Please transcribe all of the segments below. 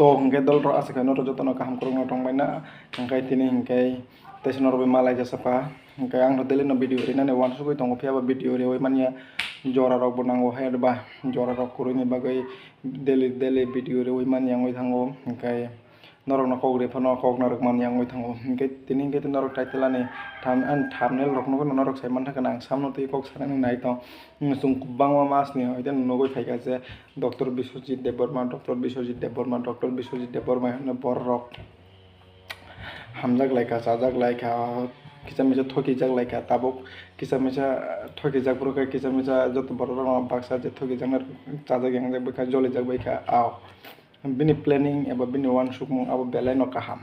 to hingke dol ro ase khaino ro jotono kaham korokno tongbaina hingkai tini hingkai teisno ro malai jasapa hingkai ang daily no video rinani wan sugoi tongo phiaba video re mania jora rok bo nango hai ba jora rok kuruni bagai daily video re mania ngoi thango hingkai norok no kogre phano kok norok mania ngoi thango hingkai tini hingkai norok title ani thumbnail rok no norok sai man thakana ang samno tei kok sanani nai to sung bangma mas ni hoiten nogoi phaika je Dr. Biswajit Deborma Dr. Biswajit Deborma Dr. Biswajit Deborma hone bor rok hamjak laika chajak laika kisa misa thoki jak laika tabuk kisa misa thoki jak purka kisa misa joto bor rok baksa je thoki jak chajak yang jak baka joli jak baka aw bini planning eba bini wan sukmung abo belai no kaham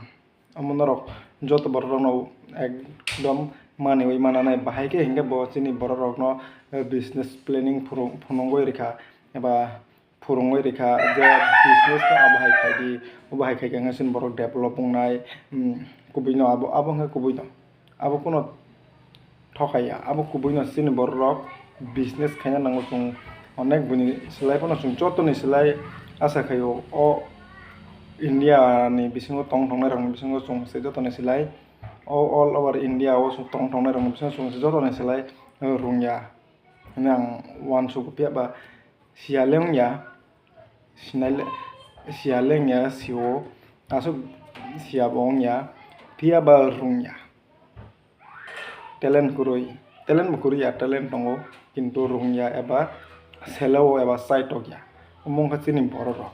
amonorok joto bor rok no ekdom mani oi mananai bahai ke hinga bo chini bor rok no business planning phunongoi rekha eba phurungoi rekha je business no abahai khai ga ngasin borok develop ngai kubuino abo nga kubuino abo kono thokaya abo kubuino chini bor rok business khaina nango chung onek buni selai pono chung chotoni selai asa khayo o India ni bisingo tong nai rong bisingo chung se jotoni selai all over India o tong nai rong bisingo chung se jotoni selai rungya nang wan su pia ba sialeng ya sio aso siabong ya pia ba rungya talent bukuri ya talent tongo kintu rungya eba selo eba site ogya umong khachini borok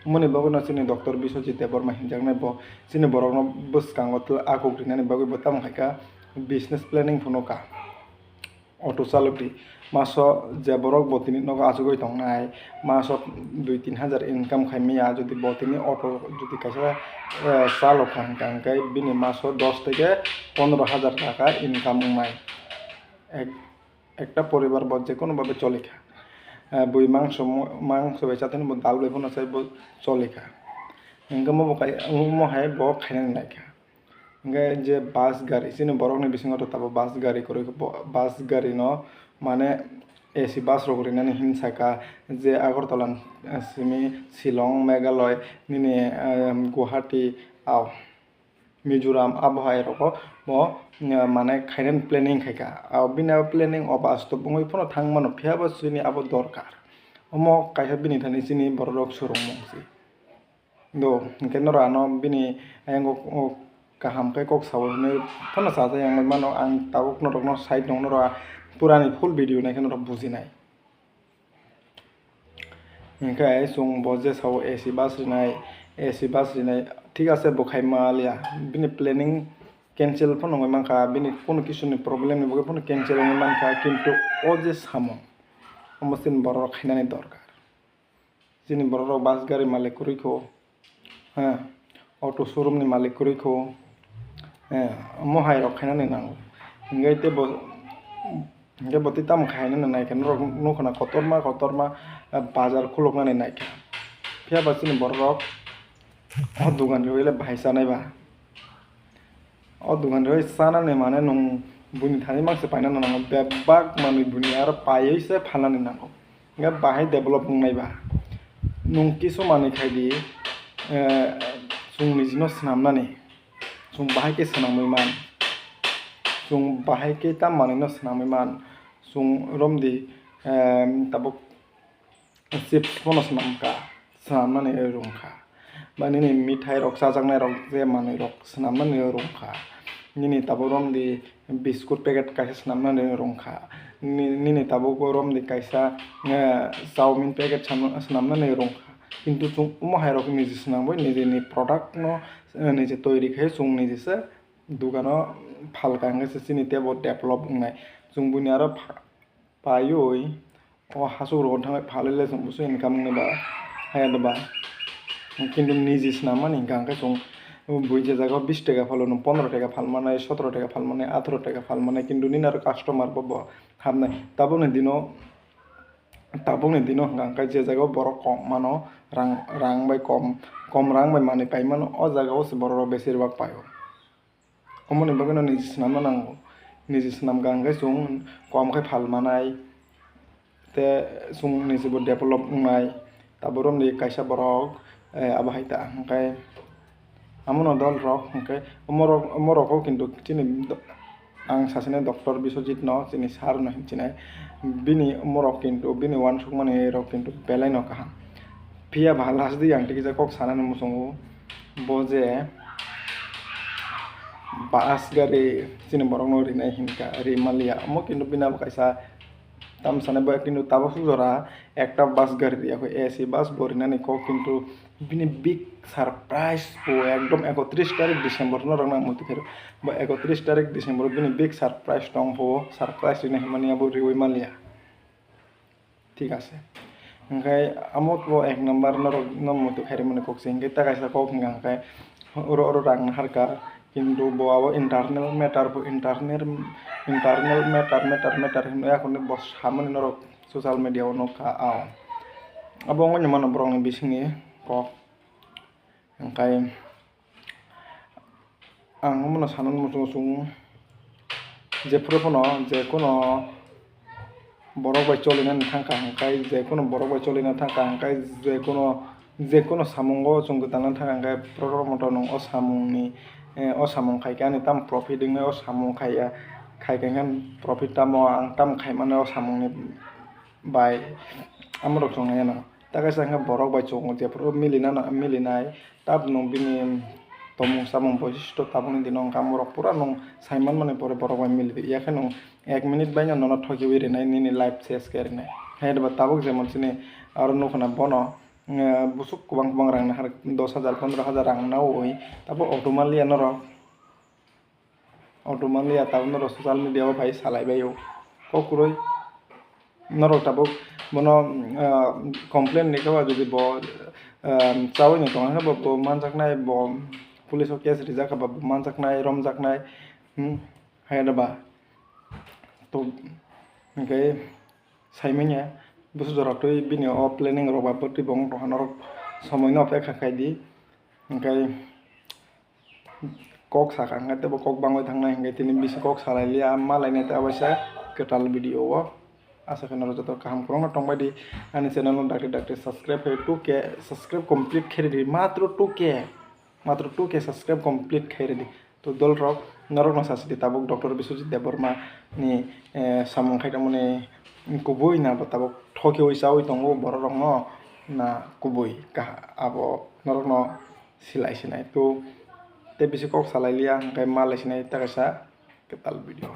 moni bagono chini Dr. Biswajit Deborma hinjaknai bo chini borok no buskango tu akuk rinani bagoi botam khaika business planning phunoka auto salukti maso je borok botini nogo asugoi tongnai maso 2-3 income khaimia jodi botini auto jodi kaisa salok khangkai bini maso 10 থেকে 15,000 টাকা income নাই একটা পরিবার যে কোনো ভাবে চলে খা বই মাংস বেচাতেন ডাল বেগুন আছে চলে খা ইনকাম মো হাই ব খাইনা নাই খা ইংগে যে বাস গাড়ি চিনি বরকনি বিসিংতো তাবো বাস গাড়ি করে বাস গাড়ি ন মানে এসি বাস রগরি নানি হিনসাকা যে আগরতলা সিমি শিলং মেঘালয় নিনি গুয়াহাটি আও মিজোরাম আবহাওয়ায় রক মানে খাইনেন প্ল্যানিং খাইকা আও বিনা প্ল্যানিং অবাস্তব বঙ্গই ফোন থাংমানো ফিয়াবা চিনি আবো দরকার অম কাইসা বিনি থানি চিনি বড় সুরং মংসি দো কেনরা ন বিনি আঙ্গো kaham kai kok sawo ne phana sa yang mano ang tabuk no rok no side no ra purani full video nai kan ro buji nai ingkai sung boje sawo AC bus rinai ঠিক আছে বখাই মালিয়া বিনি planning cancel phone নয় মানকা বিনি কোন কিছু নি problem নি বগে phone cancel নয় মানকা কিন্তু ও যে সামো আমসিন বড় খাইনানি দরকার যিনি বড় বাস গাড়ি মালিক করিখো হ্যাঁ অটো শোরুম নি মালিক করিখো মহাই রখাইনানি নাঙ্গো ইংগাইতে ইংগে বতি তাম খাইনানি নাইখা নখনা কতরমা বাজার খুলকনানি নাইখা ফিয়া বাসিনি বড় o dugan roile bhaisa nai ba o dugan roi sana ne mane nong buni thani makse paina na nang bebak mani buni ar payoi se phalani nango nga bahai develop nai ba nong kisu mani khai di sung nijino snamnani sung bahai ke snamoi man sung bahai ke tam mani no snamoi man sung romdi tabuk sip pono snamka snamnani rongkha nini mithai rok sajaknai rok je manui rok snamnani rongkha nini taborom di biscuit packet kaisa snamnani rongkha nini taborom di kaisa chowmin packet snamnani rongkha কিন্তু chung umahai rok nije snamboi nije ni product no nije toiri khai chung nije se dugano phalka ngase chini tebo develop ngai chung buni aro payoi o hasuk ro thang phalile chung busu income ne ba hayad ba কিন্তু নিজে নামানি গাঙ্কা চং বুঝে জায়গা 20 টাকা ফালনো 15 টাকা ফাল মানে 17 টাকা ফাল মানে 18 টাকা ফাল মানে কিন্তু নিনার কাস্টমার পাবো খাবনাই তাবনে দিনো গাঙ্কা যে জায়গা বড় কম মানো রাং বাই কম রাং বাই মানে পাই মানো অ জায়গাও সে বড় বেশিরভাগ পায়ো অমনি বাগনো নিজে নাম নাঙ্গো নিজে নাম গাঙ্কা চং কম খাই ফাল মানাই তে চং নিজে ডেভেলপ নাই তাবরম নি কাইসা বড় abahaita hingkai amono dol rok hingkai moroko kintu chini ang sasene doktor Biswajit no chini sar no hingchinai bini morok kintu bini wansukmani rok kintu belai no kaham pia ba last di yang tikija kok sanani musungu boje bas gari chini borok no rinai hingka rimalia amo kintu bina kaisa tam sana ba kintu tabo sujora ekta bus gari ria ko AC bus borinani ko kintu bini big surprise po ekdom 31 tarik Desember no rangna muti khero ba 31 tarik Desember bini big surprise tong po surprise ni hamania bo riwi malia ঠিক আছে hingkai amo ko ek number no muti khero mane kok singge ta kaisa kok hingkai oro rang harka কিন্তু abo internal matter hino এখন bos hamani norok social media ono ka ao abo ngonya mana brong bisini kok hingkai ang mono sanon musung je propono je kono borok bai cholina thangka hingkai je kono borok bai cholina thangka hingkai je kono samungo chunggutan thangka hingkai promoto nong o samungni o samung khaikani tam profit ding o samung khaikan profit tamo ang tam khaimane o samungni bai amrok songai na takai sanga borok bai chung je pro milinai tab nong bini tomung samung boisto tabuni dinong kamorok pura nong saiman mane pore borok bai milbi yakhane nong 1 minute bai nono thoki wi renai nini live ses kerne haidba tabuk jemon sini aro nokona bono busuk kubang rang har 10,000 15,000 rang na oi tabo automalia tabo noro social media o bhai salai bayo kokuroi noro tabo bono complain ni kawa jodi bo chawi ni tong ha bo manjaknai bo police o case rijak ba manjaknai romjaknai haidaba to hingkai saimanya busu joraktoi bini o planning ro ba poti bong rohanor সময় no অপেক্ষা খাই di hingkai kok saka hingkai tebo kok bangoi thangnai hingkai tini bisi kok salailia malainai ta abaisa ketal video o asa khana joto kaham korona tongbai di ani channel no dakte subscribe hai 2k subscribe complete kheri di matro 2k subscribe complete kheri di to dol rok norok no sasidi tabuk Dr. Biswajit Deborma ni samung khaitamone kubui na tabuk thoki oi chawi tongo borok no na kubui ka abo norok no silai sinai to te bisi kok salai lia hingkai malai sinai ta kaisa ketal video